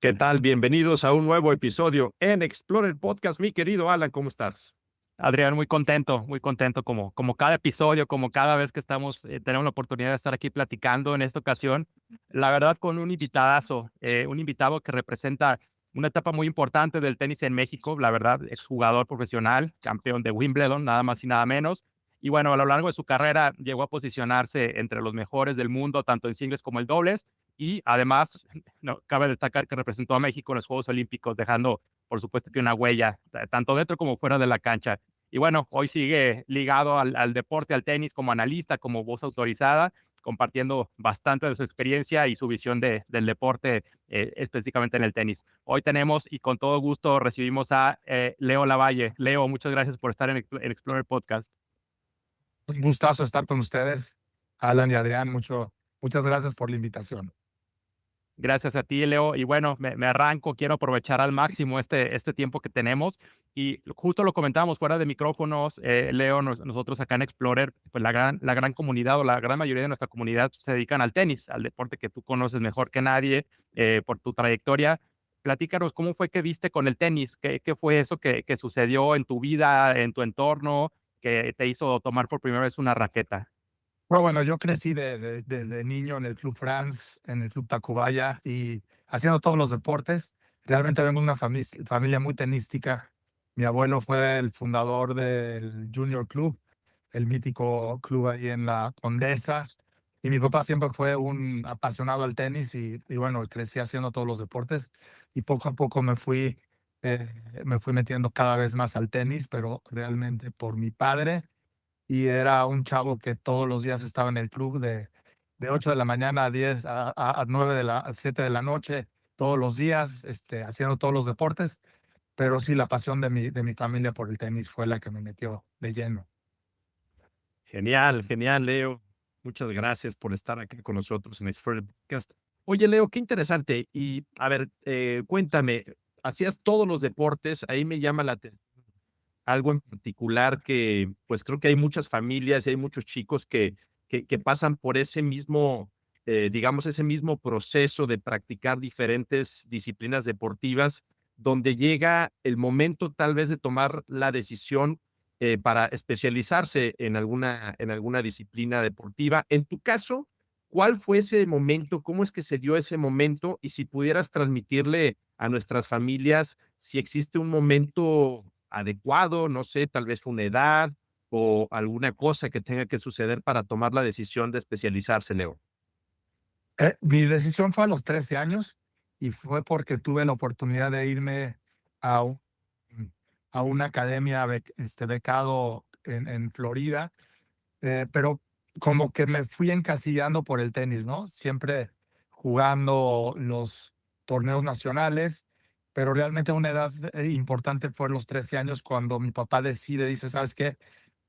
¿Qué tal? Bienvenidos a un nuevo episodio en Explorer Podcast. Mi querido Alan, ¿cómo estás? Adrián, muy contento como cada episodio, como cada vez que estamos, tenemos la oportunidad de estar aquí platicando en esta ocasión. La verdad, con un invitadazo, un invitado que representa una etapa muy importante del tenis en México, la verdad, exjugador profesional, campeón de Wimbledon, nada más y nada menos. Y bueno, a lo largo de su carrera llegó a posicionarse entre los mejores del mundo, tanto en singles como en dobles. Y además, no, cabe destacar que representó a México en los Juegos Olímpicos, dejando, por supuesto, que una huella, tanto dentro como fuera de la cancha. Y bueno, hoy sigue ligado al deporte, al tenis, como analista, como voz autorizada, compartiendo bastante de su experiencia y su visión del deporte, específicamente en el tenis. Hoy tenemos y con todo gusto recibimos a Leo Lavalle. Leo, muchas gracias por estar en Explorer Podcast. Un gustazo estar con ustedes, Alan y Adrián. Muchas gracias por la invitación. Gracias a ti, Leo. Y bueno, me arranco, quiero aprovechar al máximo este tiempo que tenemos. Y justo lo comentábamos fuera de micrófonos, Leo, nosotros acá en Explorer, pues la gran comunidad o la gran mayoría de nuestra comunidad se dedican al tenis, al deporte que tú conoces mejor que nadie por tu trayectoria. Platícanos, ¿cómo fue que viste con el tenis? ¿Qué fue eso que sucedió en tu vida, en tu entorno, que te hizo tomar por primera vez una raqueta? Pero bueno, yo crecí de niño en el Club France, en el Club Tacubaya y haciendo todos los deportes. Realmente vengo de una familia muy tenística. Mi abuelo fue el fundador del Junior Club, el mítico club ahí en la Condesa. Y mi papá siempre fue un apasionado al tenis y bueno, crecí haciendo todos los deportes y poco a poco eh, me fui metiendo cada vez más al tenis, pero realmente por mi padre. Y era un chavo que todos los días estaba en el club de 8 de la mañana a 10 a 9 a 7 de la noche, todos los días, haciendo todos los deportes, pero sí, la pasión de mi familia por el tenis fue la que me metió de lleno. Genial, genial, Leo. Muchas gracias por estar aquí con nosotros en Explorer Podcast. Oye, Leo, qué interesante. Y a ver, cuéntame, hacías todos los deportes, ahí me llama la atención algo en particular que, pues, creo que hay muchas familias y hay muchos chicos que pasan por ese mismo, digamos, ese mismo proceso de practicar diferentes disciplinas deportivas, donde llega el momento tal vez de tomar la decisión, para especializarse en alguna disciplina deportiva. En tu caso, ¿cuál fue ese momento? ¿Cómo es que se dio ese momento? Y si pudieras transmitirle a nuestras familias si existe un momento adecuado, no sé, tal vez una edad o alguna cosa que tenga que suceder para tomar la decisión de especializarse, Leo. Mi decisión fue a los 13 años y fue porque tuve la oportunidad de irme a un a una academia becado en Florida. Pero como que me fui encasillando por el tenis, ¿no? Siempre jugando los torneos nacionales, pero realmente a una edad importante fue los 13 años cuando mi papá decide, dice, ¿sabes qué?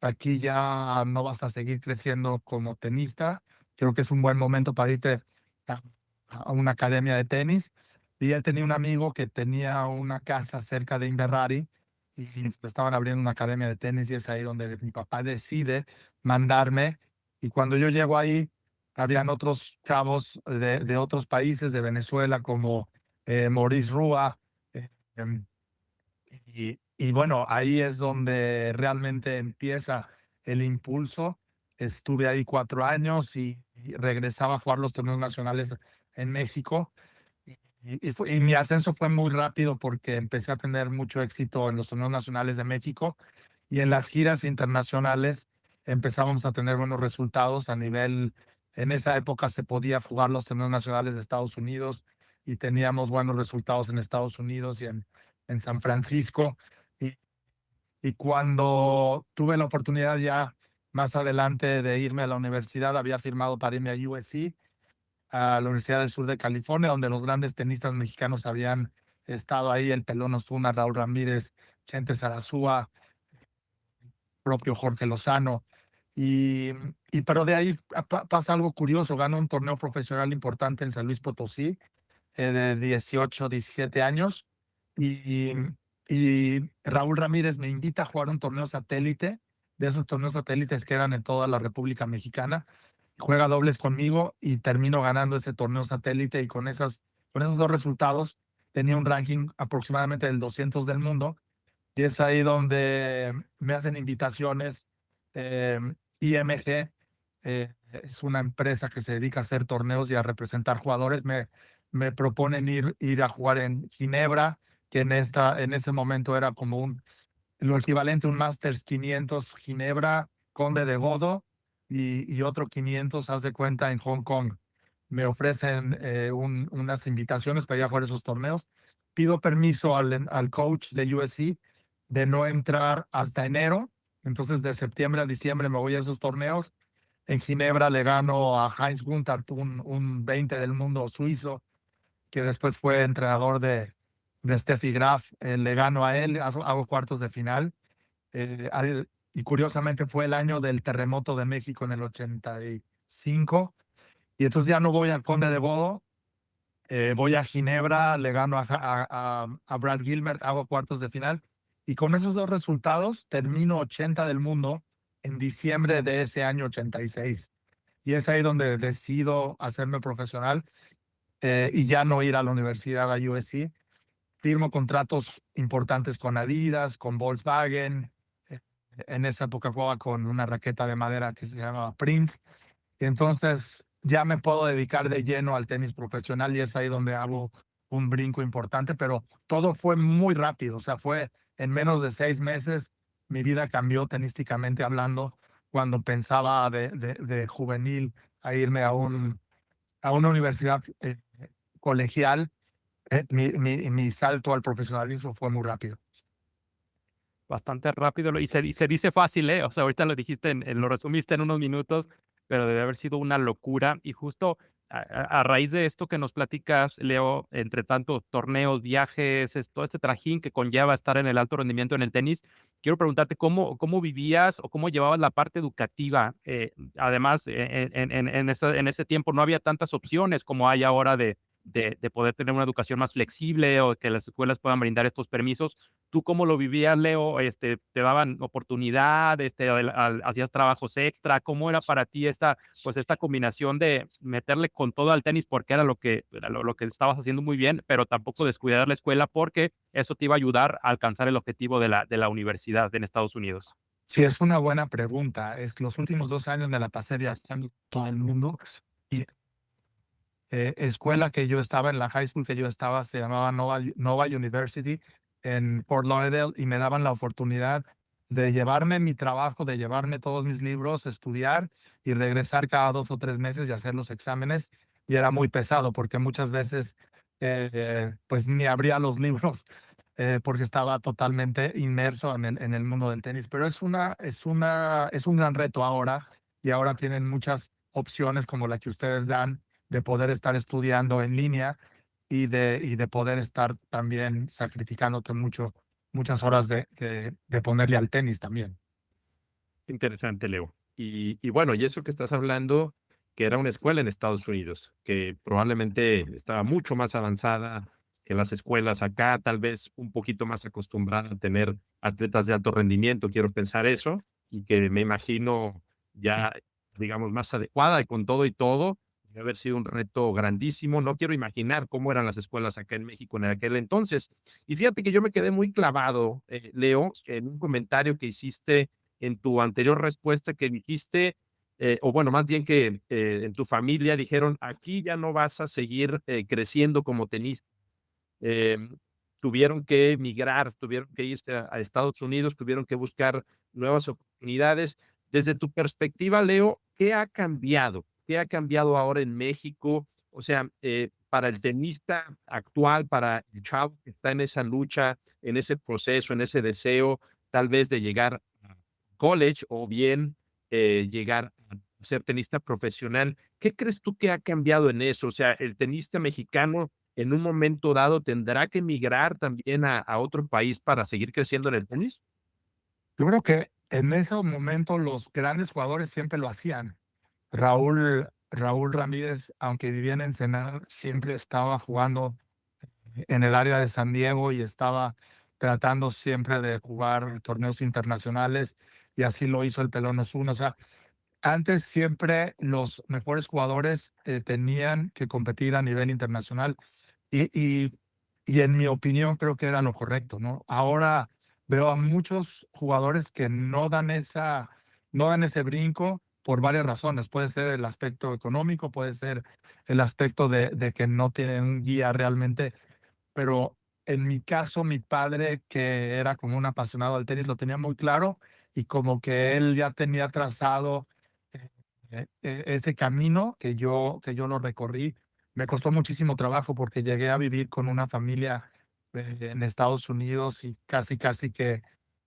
Aquí ya no vas a seguir creciendo como tenista. Creo que es un buen momento para irte a, a una academia de tenis. Y él tenía un amigo que tenía una casa cerca de Inverrari y estaban abriendo una academia de tenis y es ahí donde mi papá decide mandarme. Y cuando yo llego ahí, habían otros chavos de otros países, de Venezuela, como Maurice Rua. eh, em, y bueno, ahí es donde realmente empieza el impulso. Estuve ahí 4 años y regresaba a jugar los torneos nacionales en México. Y mi ascenso fue muy rápido porque empecé a tener mucho éxito en los torneos nacionales de México y en las giras internacionales empezamos a tener buenos resultados a nivel. En esa época se podía jugar los torneos nacionales de Estados Unidos y teníamos buenos resultados en Estados Unidos y en San Francisco. Y, y cuando tuve la oportunidad ya más adelante de irme a la universidad, había firmado para irme a USC, a la Universidad del Sur de California, donde los grandes tenistas mexicanos habían estado ahí, el Pelón Osuna, Raúl Ramírez, Chente Sarazúa, propio Jorge Lozano. Y, pero de ahí pasa algo curioso, gano un torneo profesional importante en San Luis Potosí, de 18, 17 años, y, y Raúl Ramírez me invita a jugar un torneo satélite, de esos torneos satélites que eran en toda la República Mexicana. Juega dobles conmigo y termino ganando ese torneo satélite y con esos dos resultados tenía un ranking aproximadamente del 200 del mundo, y es ahí donde me hacen invitaciones. IMG es una empresa que se dedica a hacer torneos y a representar jugadores. Me proponen ir a jugar en Ginebra, que en ese momento era como lo equivalente a un Masters 500 Ginebra, Conde de Godó, y otro 500, haz de cuenta, en Hong Kong. Me ofrecen unas invitaciones para ir a jugar esos torneos. Pido permiso al coach de USC de no entrar hasta enero. Entonces, de septiembre a diciembre me voy a esos torneos. En Ginebra le gano a Heinz Gunther, un 20 del mundo suizo, que después fue entrenador de Steffi Graf. Le gano a él, hago cuartos de final. Y curiosamente fue el año del terremoto de México en el 85. Y entonces ya no voy al Conde de Godó, voy a Ginebra, le gano a Brad Gilbert, hago cuartos de final. Y con esos dos resultados termino 80 del mundo en diciembre de ese año 86. Y es ahí donde decido hacerme profesional, y ya no ir a la universidad, a USC. Firmo contratos importantes con Adidas, con Volkswagen. eh, En esa época jugaba con una raqueta de madera que se llamaba Prince. Y entonces ya me puedo dedicar de lleno al tenis profesional, y es ahí donde hago un brinco importante, pero todo fue muy rápido. O sea, fue en menos de 6 meses mi vida cambió tenísticamente hablando. Cuando pensaba de juvenil a irme a una universidad colegial, mi salto al profesionalismo fue muy rápido. Bastante rápido y se dice fácil, ¿eh? O sea, ahorita lo dijiste, lo resumiste en unos minutos, pero debe haber sido una locura. Y justo a raíz de esto que nos platicas, Leo, entre tantos torneos, viajes, todo este trajín que conlleva estar en el alto rendimiento en el tenis, quiero preguntarte cómo vivías o cómo llevabas la parte educativa. Además, en ese tiempo no había tantas opciones como hay ahora de poder tener una educación más flexible o que las escuelas puedan brindar estos permisos. ¿Tú cómo lo vivías, Leo? ¿Te daban oportunidad? ¿Hacías trabajos extra? ¿Cómo era para ti pues esta combinación de meterle con todo al tenis porque era lo que estabas haciendo muy bien, pero tampoco descuidar la escuela porque eso te iba a ayudar a alcanzar el objetivo de la universidad en Estados Unidos? Sí, es una buena pregunta. Es que los últimos 2 años me la pasé viajando todo el mundo. Y escuela que yo estaba, en la high school que yo estaba, se llamaba Nova University en Fort Lauderdale, y me daban la oportunidad de llevarme mi trabajo, de llevarme todos mis libros, estudiar y regresar cada 2 o 3 meses y hacer los exámenes. Y era muy pesado porque muchas veces pues ni abría los libros, porque estaba totalmente inmerso en el mundo del tenis. Pero es un gran reto ahora, y ahora tienen muchas opciones como la que ustedes dan, de poder estar estudiando en línea, y de poder estar también sacrificándote muchas horas de ponerle al tenis también. Interesante, Leo. Y bueno, y eso que estás hablando, que era una escuela en Estados Unidos, que probablemente estaba mucho más avanzada que las escuelas acá, tal vez un poquito más acostumbrada a tener atletas de alto rendimiento, quiero pensar eso, y que me imagino ya, digamos, más adecuada y con todo y todo, debe haber sido un reto grandísimo. No quiero imaginar cómo eran las escuelas acá en México en aquel entonces. Y fíjate que yo me quedé muy clavado, Leo, en un comentario que hiciste en tu anterior respuesta, que dijiste, o bueno, más bien que en tu familia dijeron, aquí ya no vas a seguir creciendo como tenista. Em, Tuvieron que emigrar, tuvieron que irse a Estados Unidos, tuvieron que buscar nuevas oportunidades. Desde tu perspectiva, Leo, ¿qué ha cambiado? ¿Qué ha cambiado ahora en México? O sea, para el tenista actual, para el chavo que está en esa lucha, en ese proceso, en ese deseo, tal vez de llegar a college o bien llegar a ser tenista profesional. ¿Qué crees tú que ha cambiado en eso? O sea, el tenista mexicano en un momento dado tendrá que migrar también a otro país para seguir creciendo en el tenis. Yo creo que en ese momento los grandes jugadores siempre lo hacían. Raúl Ramírez, aunque vivía en Ensenada, siempre estaba jugando en el área de San Diego, y estaba tratando siempre de jugar torneos internacionales, y así lo hizo el Pelón Osuna. O sea, antes siempre los mejores jugadores tenían que competir a nivel internacional, y y en mi opinión creo que era lo correcto, ¿no? Ahora veo a muchos jugadores que no dan ese brinco por varias razones. Puede ser el aspecto económico, puede ser el aspecto de que no tienen un guía realmente, pero en mi caso, mi padre, que era como un apasionado del tenis, lo tenía muy claro y como que él ya tenía trazado ese camino que yo lo recorrí. Me costó muchísimo trabajo porque llegué a vivir con una familia en Estados Unidos y casi, casi que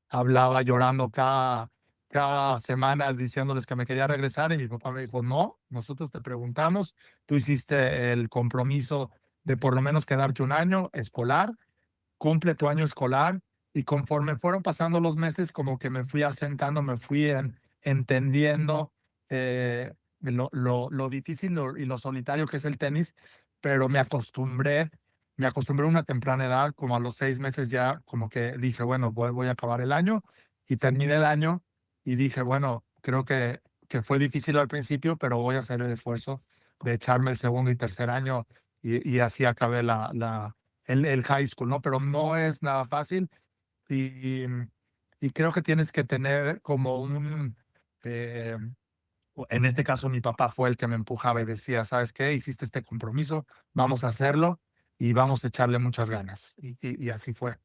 hablaba llorando cada semana diciéndoles que me quería regresar y mi papá me dijo, no, nosotros te preguntamos, tú hiciste el compromiso de por lo menos quedarte un año escolar, cumple tu año escolar y conforme fueron pasando los meses, como que me fui asentando, me fui entendiendo lo difícil y lo solitario que es el tenis, pero me acostumbré a una temprana edad, como a los 6 meses ya, como que dije, bueno, voy a acabar el año y terminé el año y dije, bueno, creo que fue difícil al principio, pero voy a hacer el esfuerzo de echarme el segundo y tercer año y así acabé el high school, ¿no? Pero no es nada fácil y, y creo que tienes que tener como eh, en este caso mi papá fue el que me empujaba y decía, ¿sabes qué? Hiciste este compromiso, vamos a hacerlo y vamos a echarle muchas ganas. Y así fue.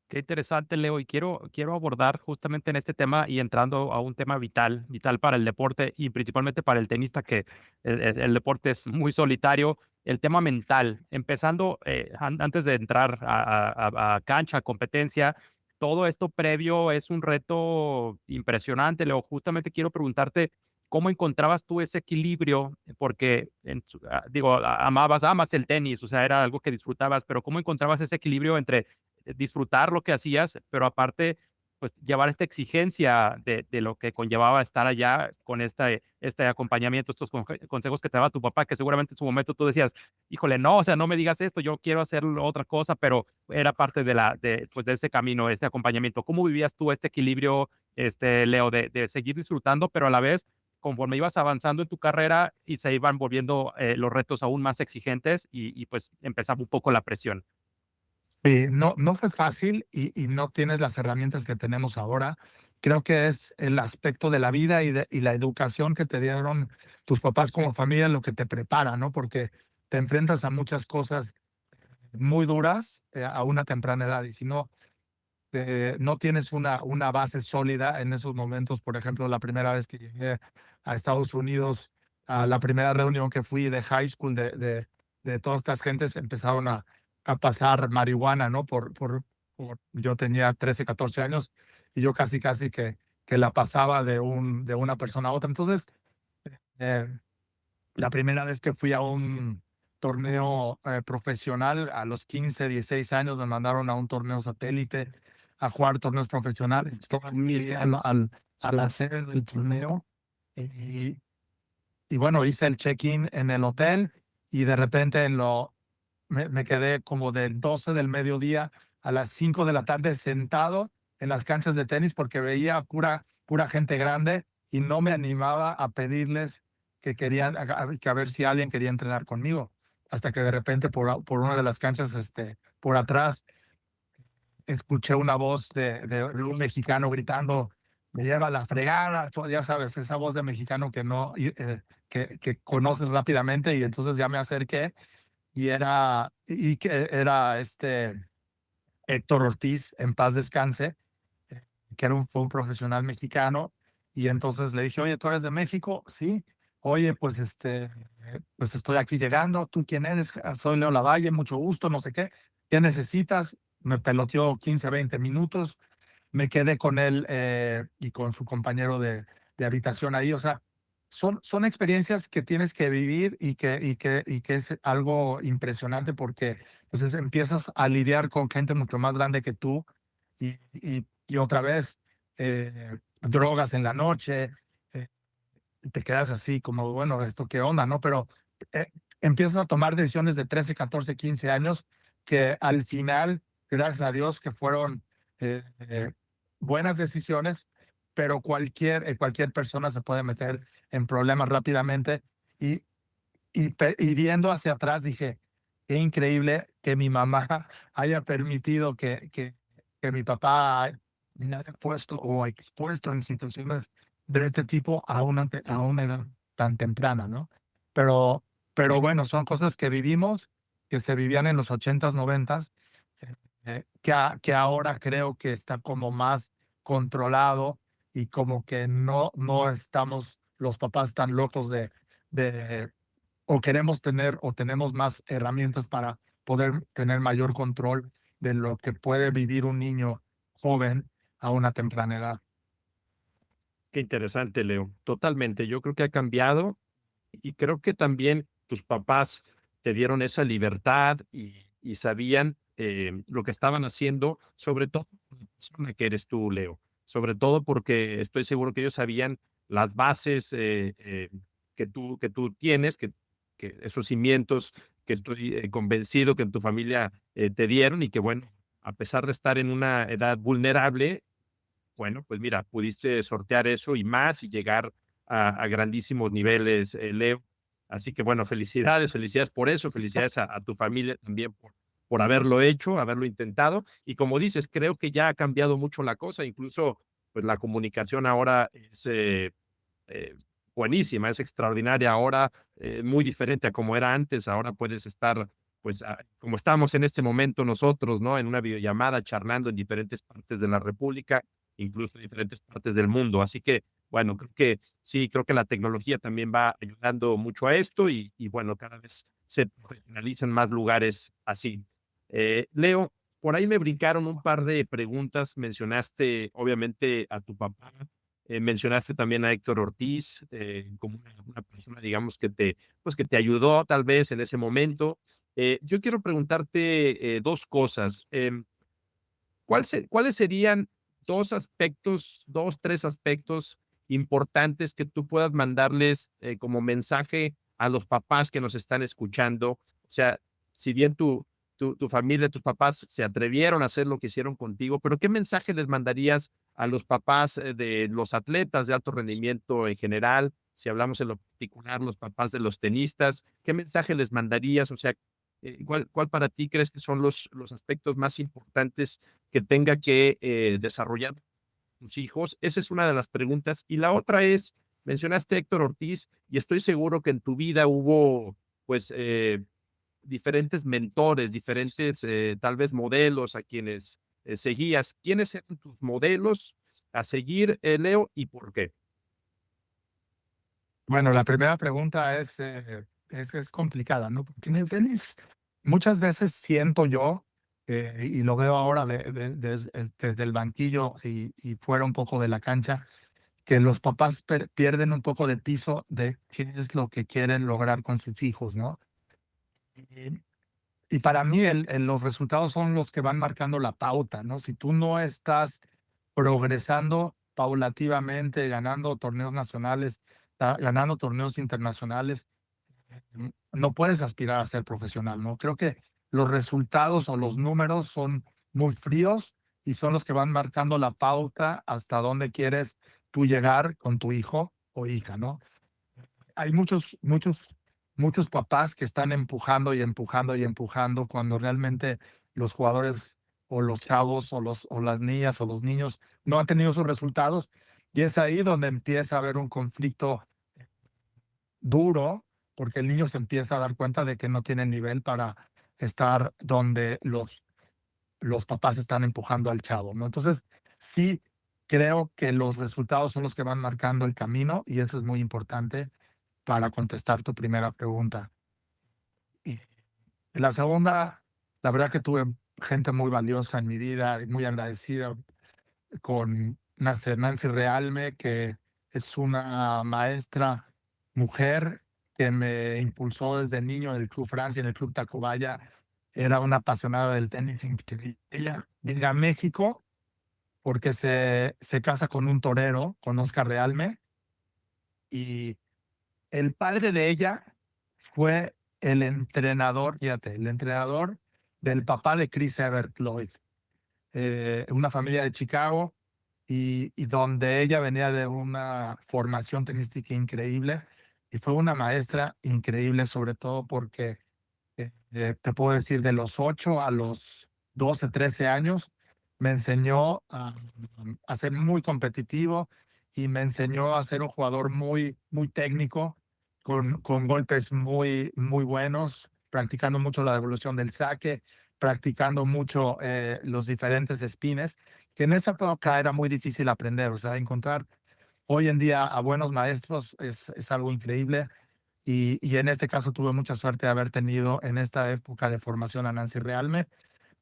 Qué interesante, Leo, y quiero abordar justamente en este tema y entrando a un tema vital para el deporte y principalmente para el tenista, que el deporte es muy solitario, el tema mental, empezando antes de entrar a cancha, a competencia, todo esto previo es un reto impresionante, Leo. Justamente quiero preguntarte, ¿cómo encontrabas tú ese equilibrio? Porque, digo, amas el tenis, o sea, era algo que disfrutabas, pero ¿cómo encontrabas ese equilibrio entre disfrutar lo que hacías, pero aparte, pues llevar esta exigencia de lo que conllevaba estar allá con este acompañamiento, estos consejos que te daba tu papá, que seguramente en su momento tú decías, híjole, no, o sea, no me digas esto, yo quiero hacer otra cosa, pero era parte pues de ese camino, este acompañamiento. ¿Cómo vivías tú este equilibrio, Leo, de seguir disfrutando, pero a la vez, conforme ibas avanzando en tu carrera y se iban volviendo los retos aún más exigentes y pues empezaba un poco la presión? No, no fue fácil y no tienes las herramientas que tenemos ahora. Creo que es el aspecto de la vida y la educación que te dieron tus papás como familia lo que te prepara, ¿no? Porque te enfrentas a muchas cosas muy duras a una temprana edad y si no, no tienes una base sólida en esos momentos. Por ejemplo, la primera vez que llegué a Estados Unidos, a la primera reunión que fui de high school de todas estas gentes, empezaron a pasar marihuana, ¿no? Yo tenía 13, 14 años y yo casi, casi que la pasaba de una persona a otra. Entonces, eh, la primera vez que fui a un torneo profesional, a los 15, 16 años, me mandaron a un torneo satélite a jugar torneos profesionales. Estaba muy bien a la sede del torneo y, y bueno, hice el check-in en el hotel y de repente me quedé como del 12 del mediodía a las 5 de la tarde sentado en las canchas de tenis porque veía pura gente grande y no me animaba a pedirles que querían, que a ver si alguien quería entrenar conmigo. Hasta que de repente por una de las canchas, por atrás, escuché una voz de un mexicano gritando, me lleva la fregada, ya sabes, esa voz de mexicano que no, que conoces rápidamente y entonces ya me acerqué y que era Héctor Ortiz, en paz descanse, que fue un profesional mexicano. Y entonces le dije, oye, ¿tú eres de México? Sí. Oye, pues, pues estoy aquí llegando. ¿Tú quién eres? "Ah, soy Leo Lavalle, mucho gusto, no sé qué. ¿Qué necesitas? Me peloteó 15, 20 minutos. Me quedé con él y con su compañero de habitación ahí. O sea, son experiencias que tienes que vivir y que es algo impresionante porque entonces empiezas a lidiar con gente mucho más grande que tú y otra vez drogas en la noche, eh, y te quedas así como, bueno, ¿esto qué onda, no? Pero eh, empiezas a tomar decisiones de 13, 14, 15 años que al final, gracias a Dios, que fueron eh, eh, buenas decisiones, pero cualquier persona se puede meter en problemas rápidamente y viendo hacia atrás dije, qué increíble que mi mamá haya permitido que mi papá me haya puesto o expuesto en situaciones de este tipo a una edad tan temprana, ¿no? Pero, pero bueno, son cosas que vivimos, que se vivían en los ochentas, noventas, que ahora creo que está como más controlado y como que no estamos los papás tan locos de o queremos tener o tenemos más herramientas para poder tener mayor control de lo que puede vivir un niño joven a una temprana edad. Qué interesante, Leo. Totalmente. Yo creo que ha cambiado y creo que también tus papás te dieron esa libertad y sabían lo que estaban haciendo, sobre todo por la persona que eres tú, Leo. Sobre todo porque estoy seguro que ellos sabían las bases que tú tienes, que esos cimientos que estoy convencido que en tu familia te dieron y que, bueno, a pesar de estar en una edad vulnerable, bueno, pues mira, pudiste sortear eso y más y llegar a grandísimos niveles, Leo. Así que bueno, felicidades, felicidades por eso, felicidades a tu familia también por haberlo hecho, haberlo intentado. Y como dices, creo que ya ha cambiado mucho la cosa, incluso pues la comunicación ahora es eh, buenísima, es extraordinaria ahora, muy diferente a como era antes. Ahora puedes estar, pues, como estamos en este momento nosotros, ¿no? En una videollamada, charlando en diferentes partes de la República, incluso en diferentes partes del mundo. Así que, bueno, creo que sí, creo que la tecnología también va ayudando mucho a esto y bueno, cada vez se profesionalizan más lugares así. Leo, por ahí me brincaron un par de preguntas. Mencionaste, obviamente, a tu papá, mencionaste también a Héctor Ortiz, como una persona, digamos, pues, que te ayudó tal vez en ese momento. Yo quiero preguntarte 2 cosas. ¿Cuáles serían 2 aspectos, 2 3 aspectos importantes que tú puedas mandarles, como mensaje a los papás que nos están escuchando? O sea, si bien tu familia, tus papás se atrevieron a hacer lo que hicieron contigo, pero, ¿qué mensaje les mandarías a los papás, de los atletas de alto rendimiento en general? Si hablamos en lo particular, los papás de los tenistas, ¿qué mensaje les mandarías? O sea, ¿cuál para ti crees que son los aspectos más importantes que tenga que desarrollar tus hijos? Esa es una de las preguntas. Y la otra es, mencionaste a Héctor Ortiz y estoy seguro que en tu vida hubo, pues, diferentes mentores, diferentes, tal vez modelos a quienes seguías. ¿Quiénes eran tus modelos a seguir, Leo, y por qué? Bueno, la primera pregunta es complicada, ¿no? Porque muchas veces siento yo, y lo veo ahora desde el banquillo y fuera un poco de la cancha, que los papás pierden un poco de piso de qué es lo que quieren lograr con sus hijos, ¿no? Y, y para mí los resultados son los que van marcando la pauta, ¿no? Si tú no estás progresando paulativamente, ganando torneos nacionales, ganando torneos internacionales, no puedes aspirar a ser profesional, ¿no? Creo que los resultados o los números son muy fríos y son los que van marcando la pauta hasta dónde quieres tú llegar con tu hijo o hija, ¿no? Hay muchos papás que están empujando y empujando y empujando cuando realmente los jugadores o los chavos o las niñas o los niños no han tenido sus resultados y es ahí donde empieza a haber un conflicto duro, porque el niño se empieza a dar cuenta de que no tiene nivel para estar donde los papás están empujando al chavo, ¿no? Entonces, sí creo que los resultados son los que van marcando el camino y eso es muy importante para contestar tu primera pregunta. Y la segunda, la verdad que tuve gente muy valiosa en mi vida y muy agradecida con Nancy Realme, que es una maestra mujer que me impulsó desde niño en el Club Francia, en el Club Tacubaya. Era una apasionada del tenis. Ella llega a México porque se casa con un torero, con Oscar Realme, y el padre de ella fue el entrenador, fíjate, el entrenador del papá de Chris Evert Lloyd, una familia de Chicago y donde ella venía de una formación tenística increíble y fue una maestra increíble, sobre todo porque te puedo decir, de los 8 a los 12, 13 años, me enseñó a ser muy competitivo y me enseñó a ser un jugador muy, muy técnico, con golpes muy, muy buenos, practicando mucho la devolución del saque, practicando mucho los diferentes spines, que en esa época era muy difícil aprender. O sea, encontrar hoy en día a buenos maestros es algo increíble. Y en este caso tuve mucha suerte de haber tenido en esta época de formación a Nancy Realme.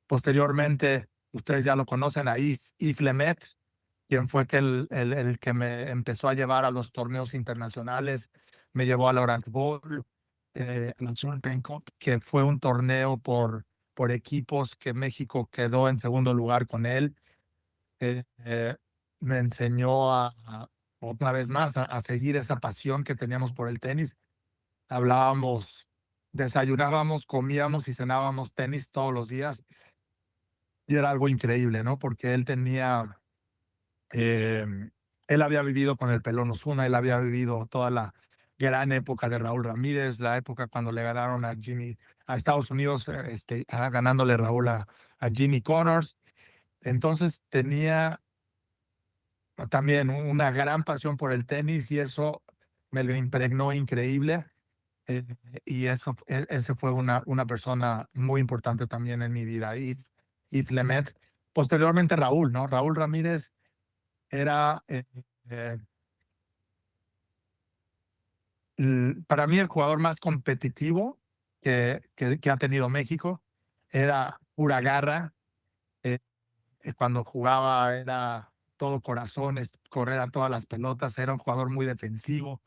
Posteriormente, ustedes ya lo conocen, a Yves Lemet, quien fue el que me empezó a llevar a los torneos internacionales, me llevó al Orange Bowl, al Champion Cup, que fue un torneo por equipos que México quedó en segundo lugar con él. Me enseñó otra vez más a seguir esa pasión que teníamos por el tenis. Hablábamos, desayunábamos, comíamos y cenábamos tenis todos los días y era algo increíble, ¿no? Porque él había vivido con el Pelón Osuna, él había vivido toda la gran época de Raúl Ramírez, la época cuando le ganaron a Estados Unidos, ganándole Raúl a Jimmy Connors. Entonces tenía también una gran pasión por el tenis y eso me lo impregnó increíble. Eh, y ese fue una persona muy importante también en mi vida. Y Flemet, posteriormente Raúl, ¿no? Raúl Ramírez era eh, para mí el jugador más competitivo que ha tenido México. Era pura garra. eh, Cuando jugaba era todo corazones, correr a todas las pelotas. Era un jugador muy defensivo.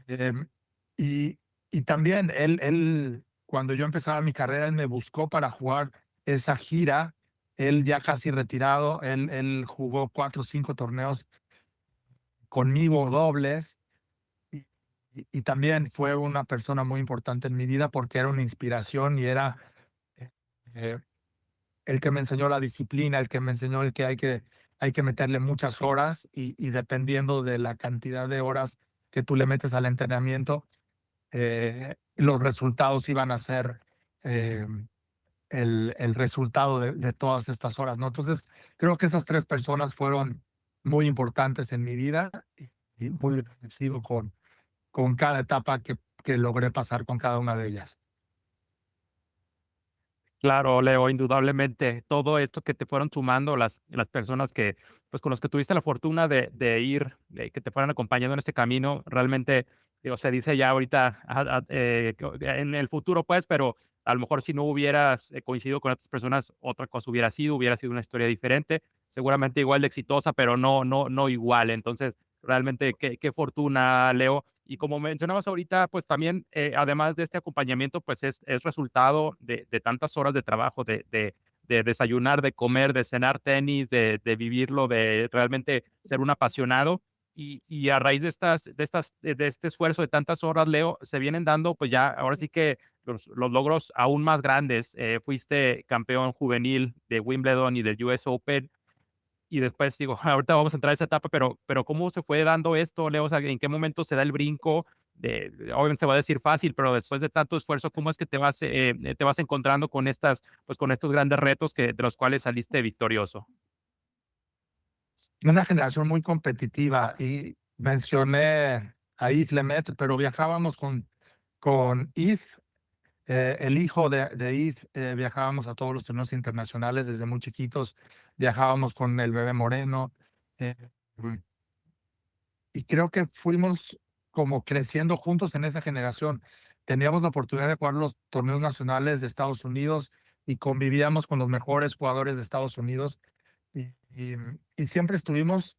Em, y, y también cuando yo empezaba mi carrera, él me buscó para jugar esa gira. Él ya casi retirado, él jugó 4 o 5 torneos conmigo, dobles. Y, y también fue una persona muy importante en mi vida porque era una inspiración y era eh, eh, el que me enseñó la disciplina, el que me enseñó el que hay que meterle muchas horas y dependiendo de la cantidad de horas que tú le metes al entrenamiento, los resultados iban a ser eh, el resultado de todas estas horas, ¿no? Entonces, creo que esas 3 personas fueron muy importantes en mi vida y muy agradecido con cada etapa que logré pasar con cada una de ellas. Claro, Leo, indudablemente, todo esto que te fueron sumando las personas que, pues, con los que tuviste la fortuna de ir, de que te fueran acompañando en este camino, realmente, digo, se dice ya ahorita, en el futuro, pues, pero a lo mejor si no hubieras coincidido con otras personas, otra cosa hubiera sido una historia diferente, seguramente igual de exitosa, pero no igual. Entonces, realmente, qué fortuna, Leo. Y como mencionabas ahorita, pues también, además de este acompañamiento, pues es resultado de tantas horas de trabajo, de desayunar, de comer, de cenar tenis, de vivirlo, de realmente ser un apasionado. Y a raíz de este esfuerzo de tantas horas, Leo, se vienen dando, pues ya, ahora sí que los logros aún más grandes. Fuiste campeón juvenil de Wimbledon y del US Open, y después digo, ahorita vamos a entrar a esa etapa, pero ¿cómo se fue dando esto, Leo? O sea, ¿en qué momento se da el brinco? Obviamente se va a decir fácil, pero después de tanto esfuerzo, ¿cómo es que te vas encontrando con pues con estos grandes retos de los cuales saliste victorioso? Una generación muy competitiva y mencioné a Yves Lemet, pero viajábamos con Yves, el hijo de Yves, viajábamos a todos los torneos internacionales desde muy chiquitos, viajábamos con el bebé Moreno, eh, y creo que fuimos como creciendo juntos en esa generación. Teníamos la oportunidad de jugar los torneos nacionales de Estados Unidos y convivíamos con los mejores jugadores de Estados Unidos y siempre estuvimos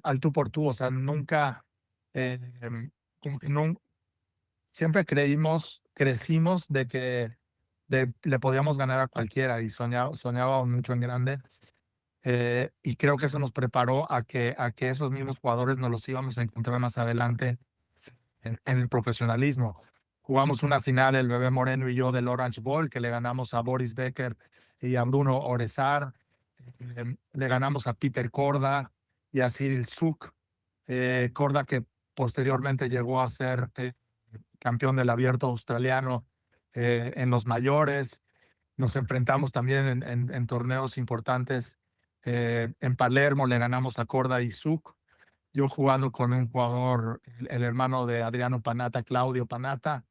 al tú por tú, o sea, nunca, como que siempre crecimos de que le podíamos ganar a cualquiera y soñábamos mucho en grande. Y creo que eso nos preparó a que esos mismos jugadores nos los íbamos a encontrar más adelante en el profesionalismo. Jugamos una final, el bebé Moreno y yo, del Orange Bowl, que le ganamos a Boris Becker y a Bruno Orezar. Le ganamos a Peter Korda y a Cyril Suk. Korda que posteriormente llegó a ser campeón del abierto australiano en los mayores. Nos enfrentamos también en torneos importantes. En Palermo le ganamos a Korda y Zuk. Yo jugando con un jugador, el hermano de Adriano Panatta, Claudio Panatta.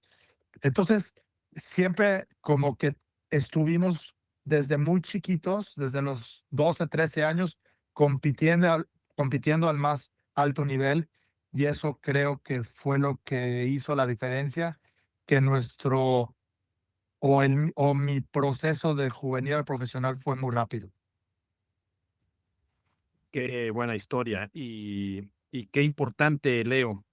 Entonces, siempre como que estuvimos desde muy chiquitos, desde los 12, 13 años, compitiendo compitiendo al más alto nivel, y eso creo que fue lo que hizo la diferencia, que mi proceso de juvenil al profesional fue muy rápido. Qué buena historia y qué importante, Leo,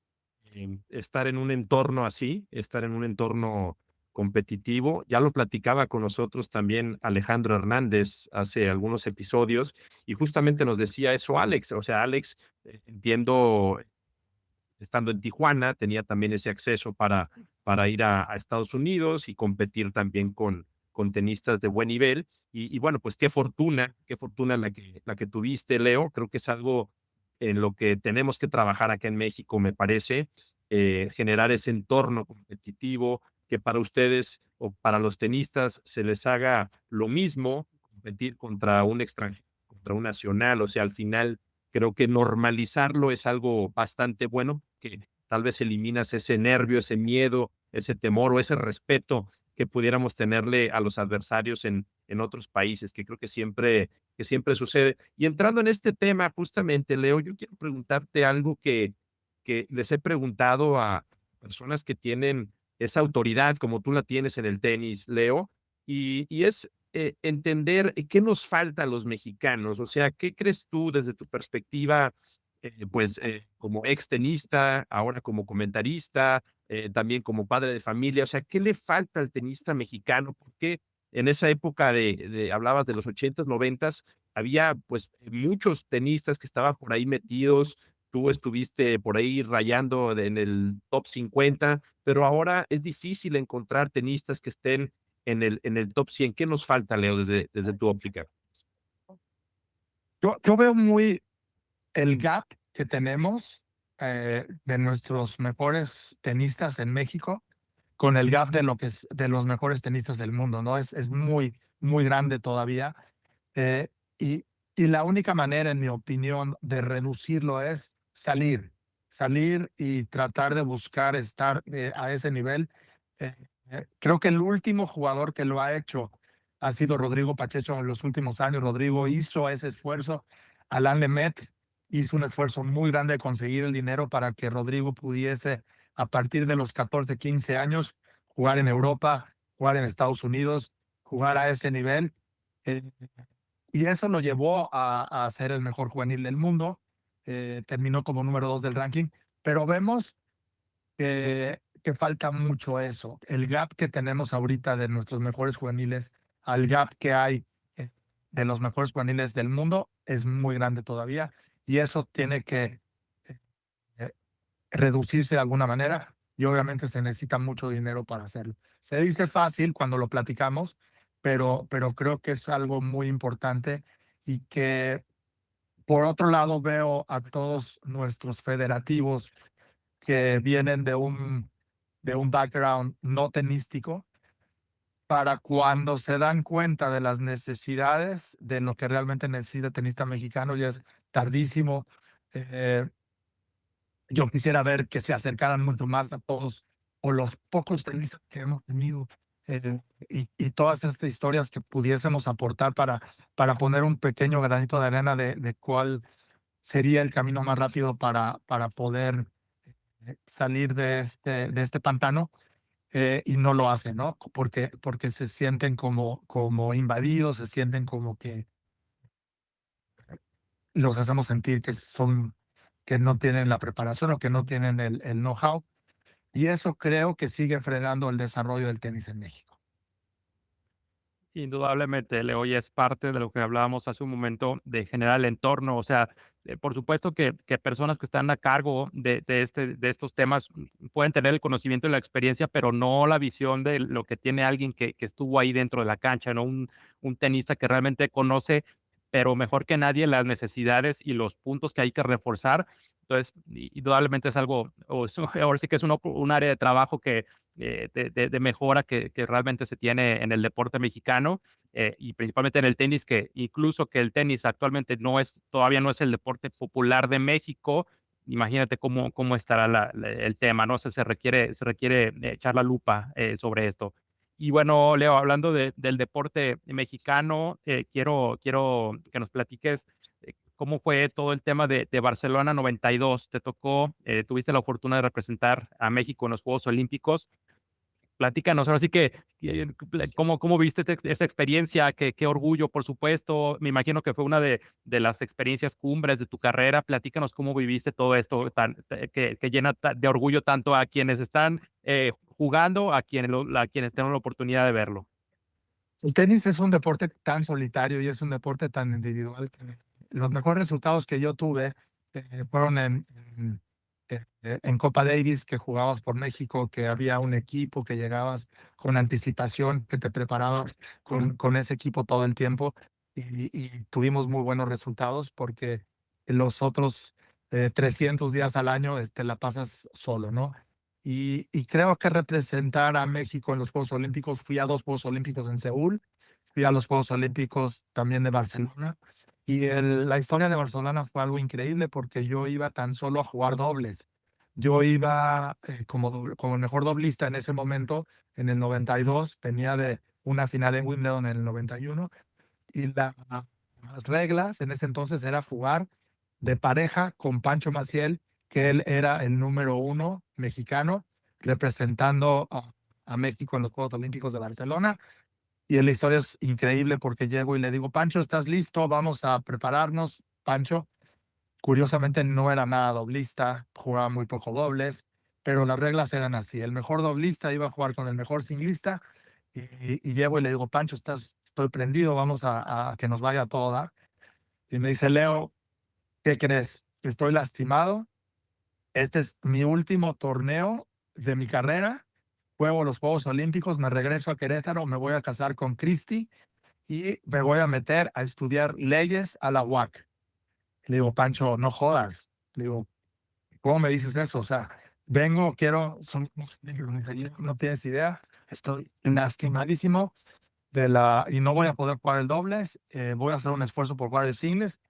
estar en un entorno así, estar en un entorno competitivo. Ya lo platicaba con nosotros también Alejandro Hernández hace algunos episodios y justamente nos decía eso Alex. O sea, Alex, entiendo, estando en Tijuana, tenía también ese acceso para ir a Estados Unidos y competir también con tenistas de buen nivel. Y bueno, pues qué fortuna la que tuviste, Leo. Creo que es algo en lo que tenemos que trabajar acá en México, me parece, generar ese entorno competitivo que para ustedes o para los tenistas se les haga lo mismo, competir contra un extranjero, contra un nacional. O sea, al final creo que normalizarlo es algo bastante bueno, que tal vez eliminas ese nervio, ese miedo, ese temor o ese respeto que pudiéramos tenerle a los adversarios en otros países, que siempre sucede. Y entrando en este tema, justamente, Leo, yo quiero preguntarte algo que les he preguntado a personas que tienen esa autoridad como tú la tienes en el tenis, Leo, y es entender qué nos falta a los mexicanos. O sea, ¿qué crees tú desde tu perspectiva, como ex tenista, ahora como comentarista, también como padre de familia? O sea, ¿qué le falta al tenista mexicano? ¿Por qué en esa época hablabas de los ochentas, noventas, había pues muchos tenistas que estaban por ahí metidos? Tú estuviste por ahí rayando en el top 50, pero ahora es difícil encontrar tenistas que estén en el top 100. ¿Qué nos falta, Leo, desde tu óptica? Yo veo muy el gap que tenemos, de nuestros mejores tenistas en México con el gap de lo que es de los mejores tenistas del mundo, ¿no? Es muy, muy grande todavía. Eh, y, y la única manera, en mi opinión, de reducirlo es salir y tratar de buscar estar a ese nivel. Eh, Creo que el último jugador que lo ha hecho ha sido Rodrigo Pacheco en los últimos años. Rodrigo hizo ese esfuerzo. Alain Lemaitre hizo un esfuerzo muy grande de conseguir el dinero para que Rodrigo pudiese, a partir de los 14, 15 años, jugar en Europa, jugar en Estados Unidos, jugar a ese nivel. Eh, y eso lo llevó a ser el mejor juvenil del mundo. Terminó como número 2 del ranking, pero vemos que falta mucho eso. El gap que tenemos ahorita de nuestros mejores juveniles al gap que hay de los mejores juveniles del mundo es muy grande todavía y eso tiene que eh, reducirse de alguna manera y obviamente se necesita mucho dinero para hacerlo. Se dice fácil cuando lo platicamos, pero creo que es algo muy importante y que por otro lado veo a todos nuestros federativos que vienen de un background no tenístico, para cuando se dan cuenta de las necesidades de lo que realmente necesita el tenista mexicano, ya es tardísimo. Eh, yo quisiera ver que se acercaran mucho más a todos o los pocos tenistas que hemos tenido, y todas estas historias que pudiésemos aportar para poner un pequeño granito de arena de cuál sería el camino más rápido para poder salir de este pantano, y no lo hacen, ¿no? Porque se sienten como invadidos, se sienten como que los hacemos sentir que no tienen la preparación o que no tienen el know-how. Y eso creo que sigue frenando el desarrollo del tenis en México. Indudablemente, Leo, y es parte de lo que hablábamos hace un momento de generar el entorno. O sea, por supuesto que personas que están a cargo de estos temas pueden tener el conocimiento y la experiencia, pero no la visión de lo que tiene alguien que estuvo ahí dentro de la cancha, ¿no? Un tenista que realmente conoce, pero mejor que nadie, las necesidades y los puntos que hay que reforzar. Entonces, indudablemente es algo, ahora sí que es un área de trabajo de mejora que realmente se tiene en el deporte mexicano y principalmente en el tenis, que incluso que el tenis actualmente todavía no es el deporte popular de México. Imagínate cómo estará el tema, ¿no? Se requiere echar la lupa sobre esto. Y bueno, Leo, hablando del deporte mexicano, quiero que nos platiques cómo fue todo el tema de Barcelona 92. Tuviste la fortuna de representar a México en los Juegos Olímpicos. Platícanos, ahora sí que, ¿cómo viste esa experiencia? Qué orgullo, por supuesto. Me imagino que fue una de las experiencias cumbres de tu carrera. Platícanos cómo viviste todo esto que llena de orgullo tanto a quienes están jugando, a quienes tengan la oportunidad de verlo. El tenis es un deporte tan solitario y es un deporte tan individual que los mejores resultados que yo tuve fueron en Copa Davis, que jugabas por México, que había un equipo, que llegabas con anticipación, que te preparabas con ese equipo todo el tiempo y tuvimos muy buenos resultados porque los otros 300 días al año la pasas solo, ¿no? Y creo que representar a México en los Juegos Olímpicos, fui a 2 Juegos Olímpicos en Seúl, fui a los Juegos Olímpicos también de Barcelona, y la historia de Barcelona fue algo increíble porque yo iba tan solo a jugar dobles. Yo iba como el mejor doblista en ese momento, en el 92, venía de una final en Wimbledon en el 91, y las reglas en ese entonces era jugar de pareja con Pancho Maciel, que él era el número 1 mexicano representando a México en los Juegos Olímpicos de Barcelona. Y la historia es increíble porque llego y le digo, Pancho, ¿estás listo? Vamos a prepararnos. Pancho, curiosamente, no era nada doblista, jugaba muy poco dobles, pero las reglas eran así. El mejor doblista iba a jugar con el mejor singlista y llego y le digo, Pancho, estoy prendido, vamos a que nos vaya a todo dar. Y me dice, Leo, ¿qué crees? Estoy lastimado. Este es mi último torneo de mi carrera. Juego los Juegos Olímpicos, me regreso a Querétaro, me voy a casar con Cristi y me voy a meter a estudiar leyes a la UAC. Le digo, Pancho, no jodas. Le digo, ¿cómo me dices eso? O sea, no tienes idea, estoy lastimadísimo y no voy a poder jugar el dobles, voy a hacer un esfuerzo por jugar el singles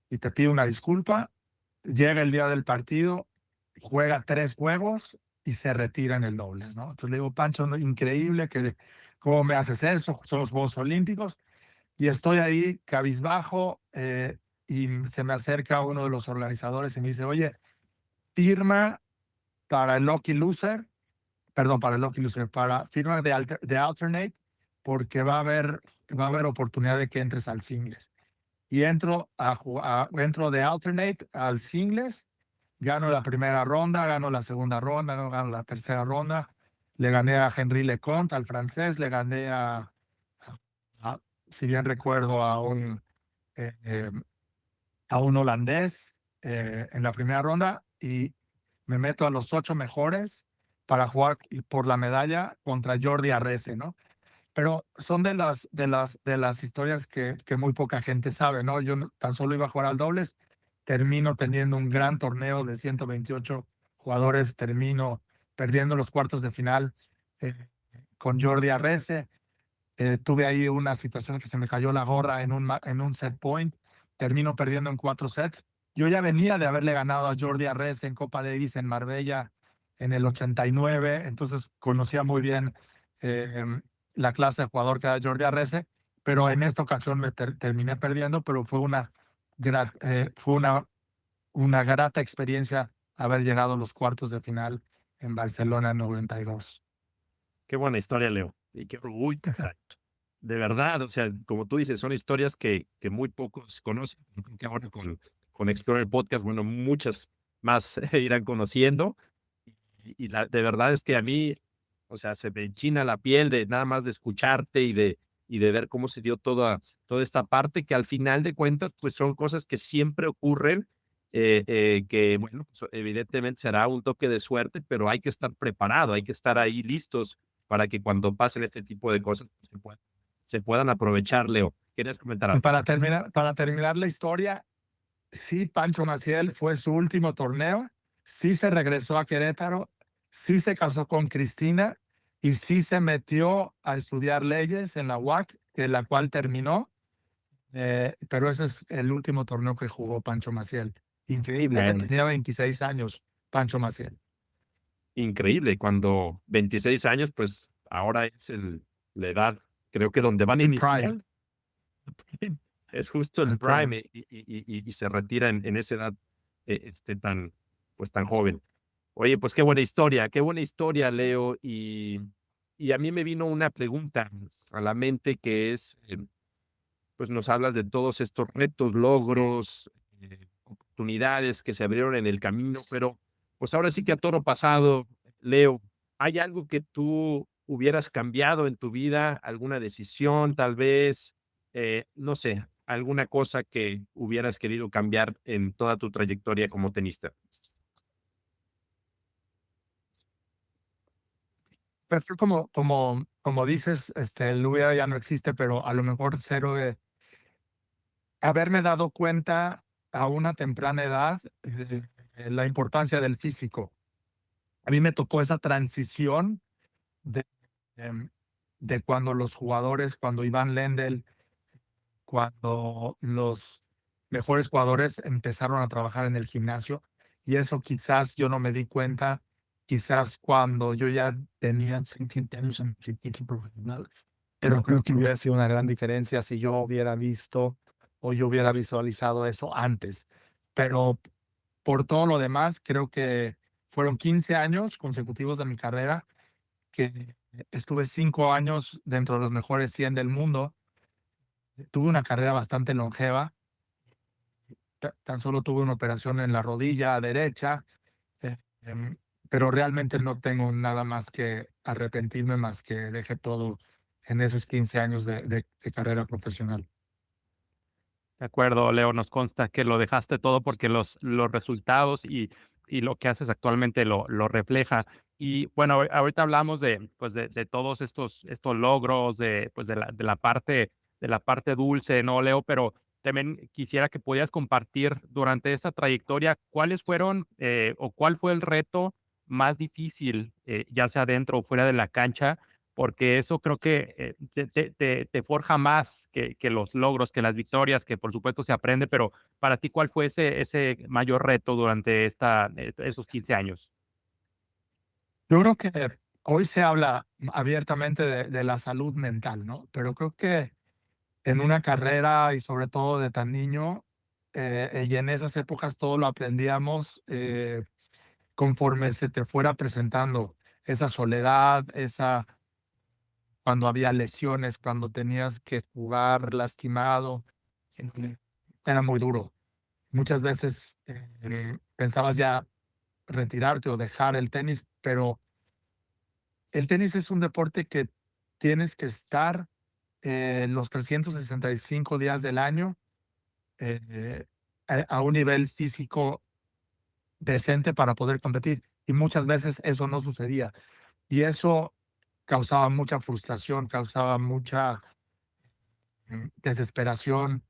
y te pido una disculpa. Llega el día del partido, juega 3 juegos y se retira en el dobles, ¿no? Entonces le digo, Pancho, no, increíble, ¿cómo me haces eso? Son los Juegos Olímpicos. Y estoy ahí cabizbajo y se me acerca uno de los organizadores y me dice, oye, firma para el Lucky Loser, perdón, para el Lucky Loser, firma de Alternate, porque va a haber oportunidad de que entres al singles. Y entro de Alternate al singles, gano la primera ronda, gano la segunda ronda, gano la tercera ronda, le gané a Henry Leconte, al francés, le gané si bien recuerdo, eh, eh, a un holandés en la primera ronda y me meto a los 8 mejores para jugar por la medalla contra Jordi Arrese, ¿no? Pero son de las historias que muy poca gente sabe, ¿no? Yo tan solo iba a jugar al dobles, termino teniendo un gran torneo de 128 jugadores, termino perdiendo los cuartos de final eh, con Jordi Arrese. Tuve ahí una situación que se me cayó la gorra en un set point, termino perdiendo en 4 sets. Yo ya venía de haberle ganado a Jordi Arrese en Copa Davis en Marbella en el 89, entonces conocía muy bien eh, la clase de jugador que era Jordi Arrese, pero en esta ocasión me terminé perdiendo, pero fue una grata experiencia haber llegado a los cuartos de final en Barcelona en 92. Qué buena historia, Leo. Y qué orgullo. Caray. De verdad, o sea, como tú dices, son historias que muy pocos conocen. Yo creo que ahora con Explorer Podcast, bueno, muchas más irán conociendo. De verdad es que a mí, o sea, se me enchina la piel de nada más de escucharte y de ver cómo se dio toda esta parte, que al final de cuentas, pues son cosas que siempre ocurren, que, bueno, pues, evidentemente será un toque de suerte, pero hay que estar preparado, hay que estar ahí listos para que cuando pasen este tipo de cosas pues, se puedan aprovechar, Leo. ¿Quieres comentar Y algo? para terminar la historia, sí, Pancho Maciel fue su último torneo, sí se regresó a Querétaro, sí se casó con Cristina y sí se metió a estudiar leyes en la UAC, de la cual terminó, pero ese es el último torneo que jugó Pancho Maciel. Increíble, Bueno, tenía 26 años Pancho Maciel. increíble, cuando 26 años, pues ahora es la edad, creo que donde van a El Prime, iniciar. Es justo el el Prime. prime y se retira en esa edad tan, pues tan joven. Oye, pues qué buena historia, Leo. Y a mí me vino una pregunta a la mente que es, pues nos hablas de todos estos retos, logros, oportunidades que se abrieron en el camino, pero pues ahora sí que a toro pasado, Leo, ¿hay algo que tú hubieras cambiado en tu vida? ¿Alguna decisión, tal vez? No sé, alguna cosa que hubieras querido cambiar en toda tu trayectoria como tenista. Pues como dices, el hubiera ya no existe, pero a lo mejor cero de haberme dado cuenta a una temprana edad de la importancia del físico. A mí me tocó esa transición de, em, de cuando los jugadores, cuando Iván Lendl, cuando los mejores jugadores empezaron a trabajar en el gimnasio, y eso quizás yo no me di cuenta, quizás cuando yo ya tenía 20 años en el equipo profesionales. Pero creo que hubiera sido una gran diferencia si yo hubiera visto o yo hubiera visualizado eso antes. Pero por todo lo demás, creo que fueron 15 años consecutivos de mi carrera, que estuve 5 años dentro de los mejores 100 del mundo. Tuve una carrera bastante longeva. Tan solo tuve una operación en la rodilla derecha, eh, em, pero realmente no tengo nada más que arrepentirme, más que dejé todo en esos 15 años de carrera profesional. De acuerdo, Leo, nos consta que lo dejaste todo porque los resultados y lo que haces actualmente lo refleja. Y bueno, ahorita hablamos de, pues de todos estos logros, pues de la parte dulce, ¿no, Leo? Pero también quisiera que pudieras compartir durante esta trayectoria cuáles fueron o cuál fue el reto más difícil, ya sea dentro o fuera de la cancha, porque eso creo que te forja más que los logros, que las victorias, que por supuesto se aprende, pero para ti, ¿cuál fue ese mayor reto durante esos 15 años? Yo creo que hoy se habla abiertamente de la salud mental, ¿no? Pero creo que en una carrera y sobre todo de tan niño, y en esas épocas todo lo aprendíamos conforme se te fuera presentando esa soledad, esa cuando había lesiones, cuando tenías que jugar lastimado, eh, era muy duro. Muchas veces pensabas ya retirarte o dejar el tenis, pero el tenis es un deporte que tienes que estar los 365 días del año a un nivel físico decente para poder competir. Y muchas veces eso no sucedía. Y eso causaba mucha frustración, causaba mucha desesperación.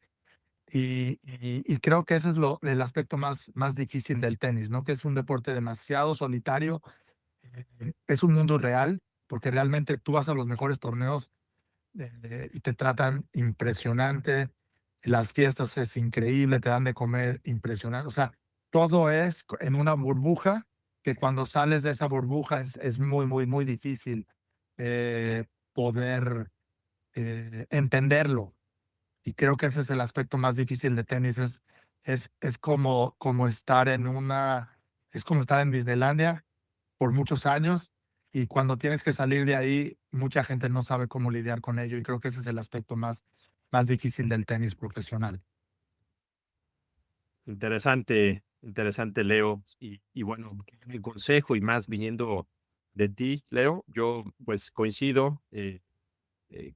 Y creo que ese es el aspecto más difícil del tenis, ¿no? Que es un deporte demasiado solitario. Es un mundo real, porque realmente tú vas a los mejores torneos y te tratan impresionante. Las fiestas es increíble, te dan de comer impresionante. O sea, todo es en una burbuja que cuando sales de esa burbuja es muy, muy, muy difícil poder entenderlo. Y creo que ese es el aspecto más difícil de tenis. Es como estar es como estar en Disneylandia por muchos años y cuando tienes que salir de ahí, mucha gente no sabe cómo lidiar con ello y creo que ese es el aspecto más difícil del tenis profesional. Interesante, interesante, Leo. Y bueno, mi consejo y más viniendo de ti, Leo, yo pues coincido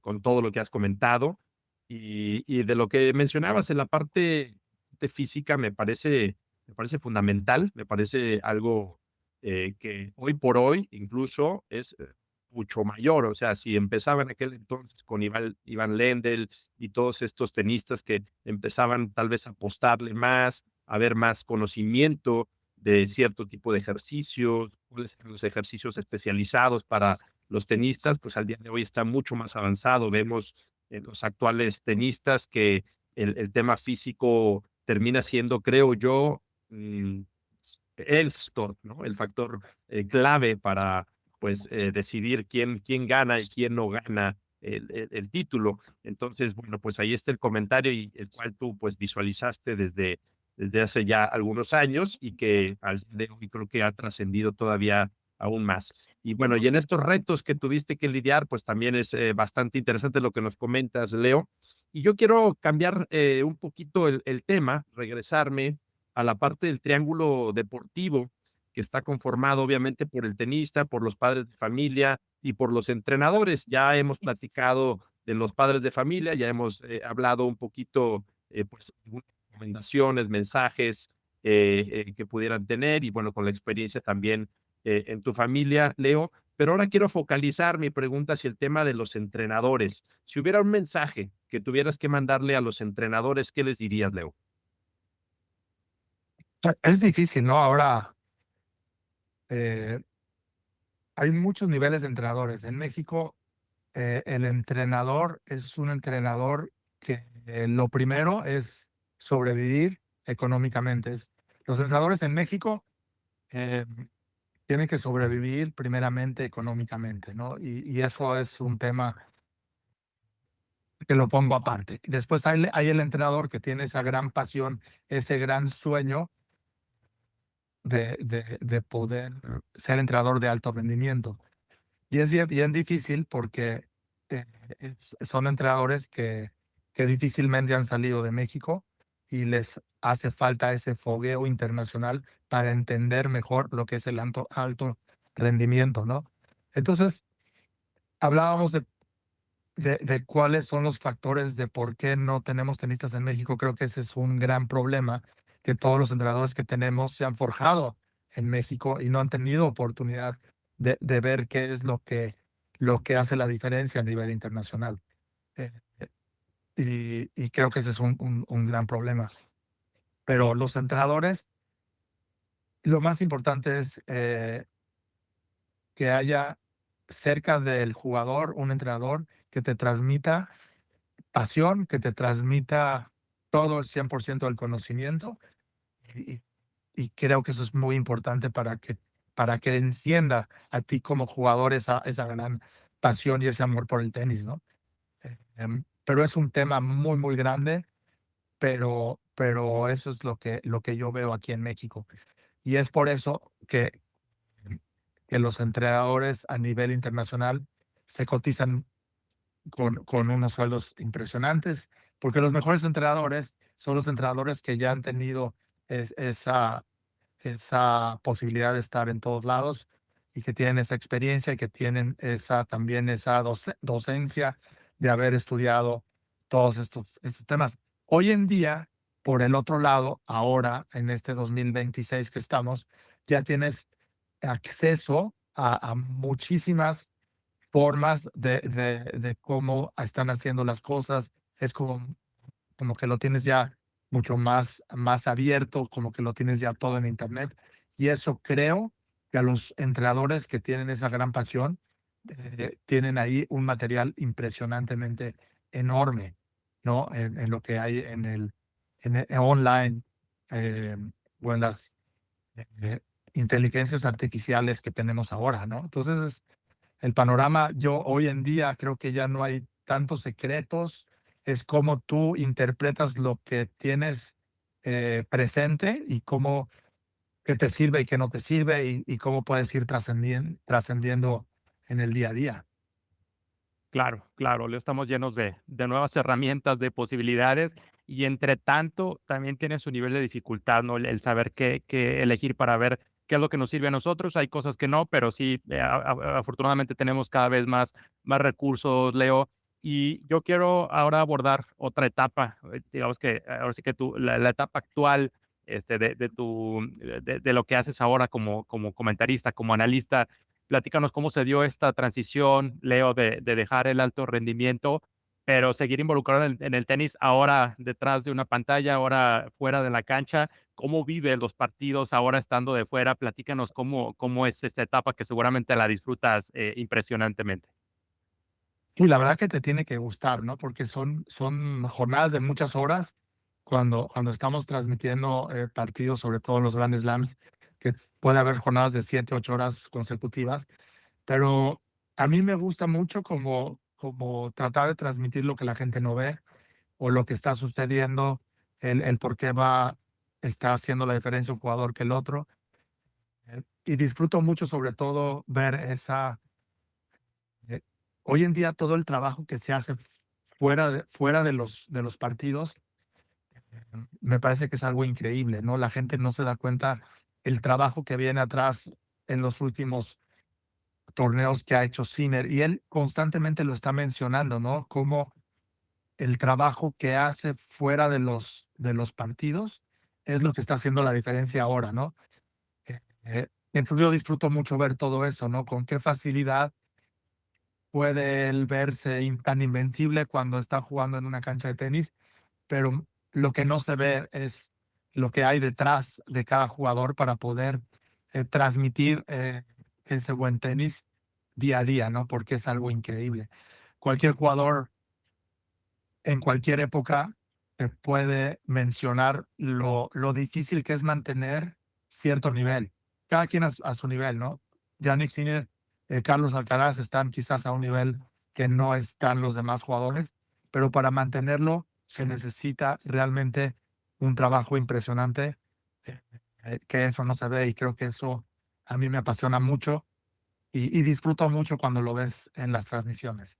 con todo lo que has comentado y de lo que mencionabas en la parte de física me parece fundamental, me parece algo que hoy por hoy incluso es mucho mayor. O sea, si empezaba en aquel entonces con Iván Lendl y todos estos tenistas que empezaban tal vez a apostarle más, a ver más conocimiento de cierto tipo de ejercicios, cuáles eran los ejercicios especializados para los tenistas, pues al día de hoy está mucho más avanzado. Vemos en los actuales tenistas que el tema físico termina siendo, creo yo, ¿no? El factor clave para pues decidir quién gana y quién no gana el título. Entonces, bueno, pues ahí está el comentario y el cual tú pues visualizaste desde hace ya algunos años y que al día de hoy creo que ha trascendido todavía aún más. Y bueno, y en estos retos que tuviste que lidiar, pues también es bastante interesante lo que nos comentas, Leo. Y yo quiero cambiar un poquito el tema, regresarme a la parte del triángulo deportivo que está conformado obviamente por el tenista, por los padres de familia y por los entrenadores. Ya hemos platicado de los padres de familia, ya hemos hablado un poquito, pues, algunas recomendaciones, mensajes que pudieran tener y bueno, con la experiencia también en tu familia, Leo. Pero ahora quiero focalizar mi pregunta hacia el tema de los entrenadores. Si hubiera un mensaje que tuvieras que mandarle a los entrenadores, ¿qué les dirías, Leo? Es difícil, ¿no? Ahora eh, hay muchos niveles de entrenadores. En México, el entrenador es un entrenador que lo primero es sobrevivir económicamente. Los entrenadores en México eh, tienen que sobrevivir primeramente económicamente, ¿no? Y eso es un tema que lo pongo aparte. Después hay el entrenador que tiene esa gran pasión, ese gran sueño de poder ser entrenador de alto rendimiento. Y es bien difícil porque eh, son entrenadores que difícilmente han salido de México y les hace falta ese fogueo internacional para entender mejor lo que es el alto rendimiento, ¿no? Entonces, hablábamos de cuáles son los factores de por qué no tenemos tenistas en México. Creo que ese es un gran problema, que todos los entrenadores que tenemos se han forjado en México y no han tenido oportunidad de ver qué es lo que hace la diferencia a nivel internacional. Eh, y creo que ese es un gran problema. Pero los entrenadores, lo más importante es que haya cerca del jugador un entrenador que te transmita pasión, que te transmita todo el 100% del conocimiento y, y creo que eso es muy importante para que encienda a ti como jugador esa gran pasión y ese amor por el tenis, ¿no? Pero es un tema muy, muy grande, pero eso es lo que yo veo aquí en México. Y es por eso que los entrenadores a nivel internacional se cotizan con unos sueldos impresionantes, porque los mejores entrenadores son los entrenadores que ya han tenido esa posibilidad de estar en todos lados y que tienen esa experiencia y que tienen también esa docencia de haber estudiado todos estos temas. Hoy en día, por el otro lado, ahora en este 2026 que estamos, ya tienes acceso a muchísimas formas de cómo están haciendo las cosas. Es como que lo tienes ya mucho más abierto, como que lo tienes ya todo en internet. Y eso creo que a los entrenadores que tienen esa gran pasión, tienen ahí un material impresionantemente enorme, ¿no? En lo que hay en online eh, o en las eh, inteligencias artificiales que tenemos ahora, ¿no? Entonces, el panorama, yo hoy en día creo que ya no hay tantos secretos, es cómo tú interpretas lo que tienes presente y cómo qué te sirve y qué no te sirve y cómo puedes ir trascendiendo en el día a día. Claro, claro, Leo, estamos llenos de nuevas herramientas, de posibilidades y entre tanto también tiene su nivel de dificultad, ¿no? El saber qué elegir para ver qué es lo que nos sirve a nosotros. Hay cosas que no, pero sí, afortunadamente tenemos cada vez más recursos, Leo. Y yo quiero ahora abordar otra etapa, digamos que ahora sí que la etapa actual de lo que haces ahora como comentarista, como analista. Platícanos cómo se dio esta transición, Leo, de dejar el alto rendimiento, pero seguir involucrado en el tenis, ahora detrás de una pantalla, ahora fuera de la cancha. ¿Cómo vives los partidos ahora estando de fuera? Platícanos cómo es esta etapa que seguramente la disfrutas impresionantemente. Y la verdad que te tiene que gustar, ¿no? Porque son jornadas de muchas horas cuando estamos transmitiendo partidos, sobre todo los Grand Slams, que puede haber jornadas de 7, 8 horas consecutivas. Pero a mí me gusta mucho como tratar de transmitir lo que la gente no ve o lo que está sucediendo, el por qué está haciendo la diferencia un jugador que el otro. Y disfruto mucho, sobre todo, ver eh, hoy en día todo el trabajo que se hace fuera de los partidos, me parece que es algo increíble, ¿no? La gente no se da cuenta el trabajo que viene atrás en los últimos torneos que ha hecho Sinner, y él constantemente lo está mencionando, ¿no? Como el trabajo que hace fuera de los partidos es lo que está haciendo la diferencia ahora, ¿no? Entonces yo disfruto mucho ver todo eso, ¿no? Con qué facilidad puede él verse tan invencible cuando está jugando en una cancha de tenis, pero lo que no se ve es lo que hay detrás de cada jugador para poder transmitir ese buen tenis día a día, ¿no? Porque es algo increíble. Cualquier jugador en cualquier época te puede mencionar lo difícil que es mantener cierto nivel. Cada quien a su nivel, ¿no? Yannick Sinner, Carlos Alcaraz están quizás a un nivel que no están los demás jugadores, pero para mantenerlo se necesita realmente un trabajo impresionante, eh, que eso no se ve, y creo que eso a mí me apasiona mucho y disfruto mucho cuando lo ves en las transmisiones.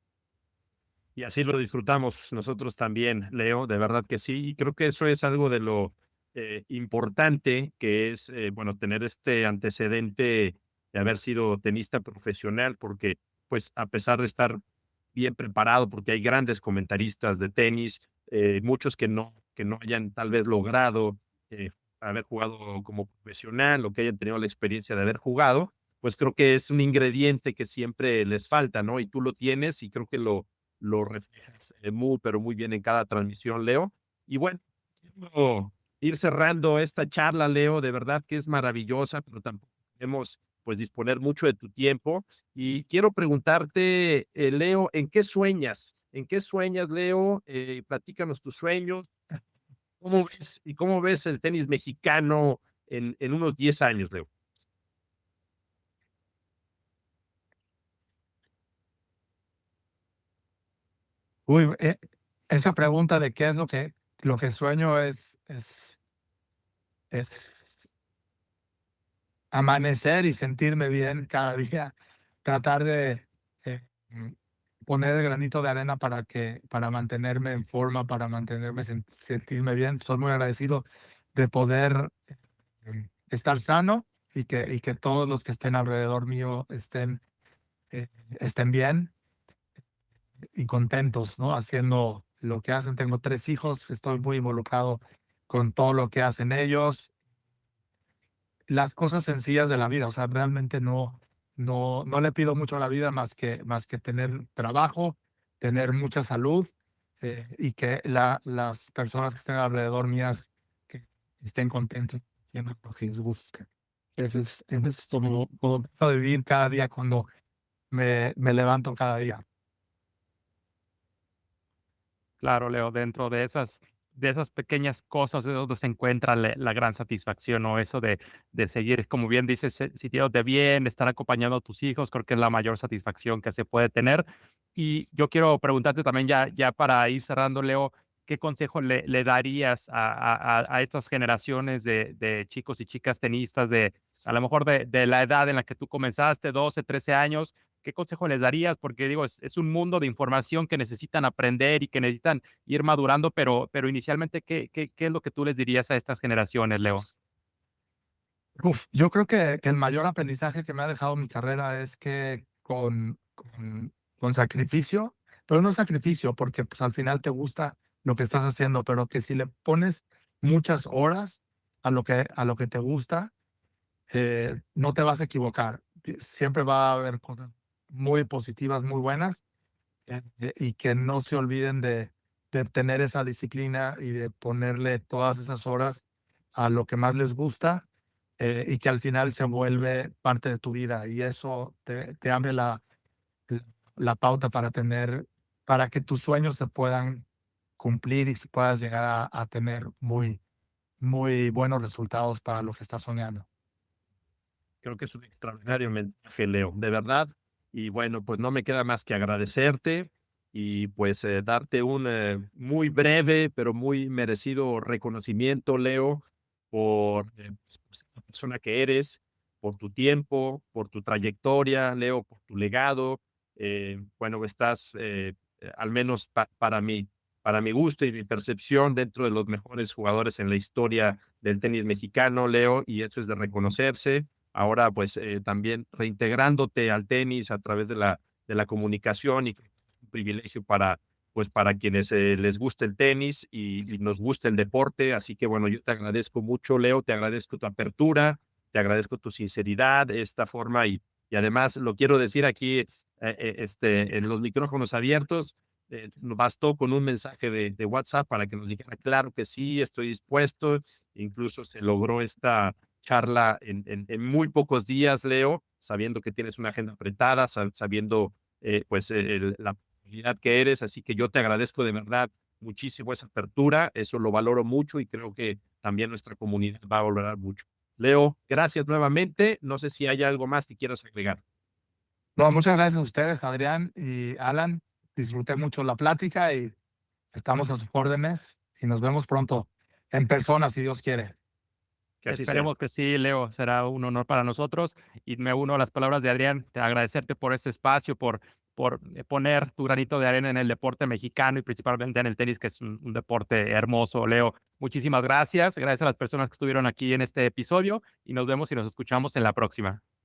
Y así lo disfrutamos nosotros también, Leo, de verdad que sí. Y creo que eso es algo de lo importante que es, bueno, tener este antecedente de haber sido tenista profesional, porque pues a pesar de estar bien preparado, porque hay grandes comentaristas de tenis, muchos que no hayan tal vez logrado eh, haber jugado como profesional o que hayan tenido la experiencia de haber jugado, pues creo que es un ingrediente que siempre les falta, ¿no? Y tú lo tienes y creo que lo reflejas muy, pero muy bien en cada transmisión, Leo. Y bueno, quiero ir cerrando esta charla, Leo, de verdad que es maravillosa, pero tampoco podemos pues disponer mucho de tu tiempo. Y quiero preguntarte, Leo, ¿en qué sueñas? ¿En qué sueñas, Leo? Platícanos tus sueños. ¿Cómo ves y cómo ves el tenis mexicano en unos 10 años, Leo? Uy, esa pregunta de qué es lo que sueño es amanecer y sentirme bien cada día, tratar de mm, poner el granito de arena para mantenerme en forma, para sentirme bien. Soy muy agradecido de poder estar sano y que todos los que estén alrededor mío estén bien y contentos, ¿no? Haciendo lo que hacen. Tengo 3 hijos, estoy muy involucrado con todo lo que hacen ellos, las cosas sencillas de la vida. O sea, realmente no le pido mucho a la vida más que tener trabajo, tener mucha salud, y que las personas que estén alrededor mías que estén contentos haciendo lo que les gusta. Eso es como trato de vivir cada día cuando me levanto cada día. Claro, Leo, dentro de esas pequeñas cosas es donde se encuentra la gran satisfacción, o eso de seguir, como bien dices, sintiéndote bien, estar acompañando a tus hijos, creo que es la mayor satisfacción que se puede tener. Y yo quiero preguntarte también, ya para ir cerrando, Leo, ¿qué consejo le darías a estas generaciones de chicos y chicas tenistas, a lo mejor de la edad en la que tú comenzaste, 12, 13 años? ¿Qué consejo les darías? Porque digo, es un mundo de información que necesitan aprender y que necesitan ir madurando, pero inicialmente, ¿qué es lo que tú les dirías a estas generaciones, Leo? Yo creo que el mayor aprendizaje que me ha dejado mi carrera es que con sacrificio, pero no sacrificio, porque pues al final te gusta lo que estás haciendo, pero que si le pones muchas horas a lo que te gusta, no te vas a equivocar. Siempre va a haber cosas muy positivas, muy buenas, y que no se olviden de tener esa disciplina y de ponerle todas esas horas a lo que más les gusta, y que al final se vuelve parte de tu vida, y eso te abre la pauta para que tus sueños se puedan cumplir y puedas llegar a tener muy, muy buenos resultados para lo que estás soñando. Creo que es un extraordinario mensaje, Leo, de verdad. Y bueno, pues no me queda más que agradecerte y pues darte un muy breve, pero muy merecido reconocimiento, Leo, por pues, la persona que eres, por tu tiempo, por tu trayectoria, Leo, por tu legado. Bueno, estás, al menos para mí, para mi gusto y mi percepción, dentro de los mejores jugadores en la historia del tenis mexicano, Leo, y eso es de reconocerse. Ahora, pues, también reintegrándote al tenis a través de la comunicación y creo que es un privilegio para, pues, para quienes, les gusta el tenis y nos gusta el deporte. Así que, bueno, yo te agradezco mucho, Leo, te agradezco tu apertura, te agradezco tu sinceridad, esta forma y además lo quiero decir aquí, en los micrófonos abiertos, bastó con un mensaje de WhatsApp para que nos dijera: "Claro que sí, estoy dispuesto". Incluso se logró esta charla en muy pocos días, Leo, sabiendo que tienes una agenda apretada, sabiendo pues la posibilidad que eres. Así que yo te agradezco de verdad muchísimo esa apertura, eso lo valoro mucho y creo que también nuestra comunidad va a valorar mucho. Leo, gracias nuevamente. No sé si hay algo más que quieras agregar. No, muchas gracias a ustedes, Adrián y Alan. Disfruté mucho la plática y estamos a sus órdenes y nos vemos pronto en persona, si Dios quiere. Que así sea. Esperemos que sí, Leo, será un honor para nosotros y me uno a las palabras de Adrián, te agradecerte por este espacio, por poner tu granito de arena en el deporte mexicano y principalmente en el tenis, que es un deporte hermoso, Leo. Muchísimas gracias, gracias a las personas que estuvieron aquí en este episodio y nos vemos y nos escuchamos en la próxima.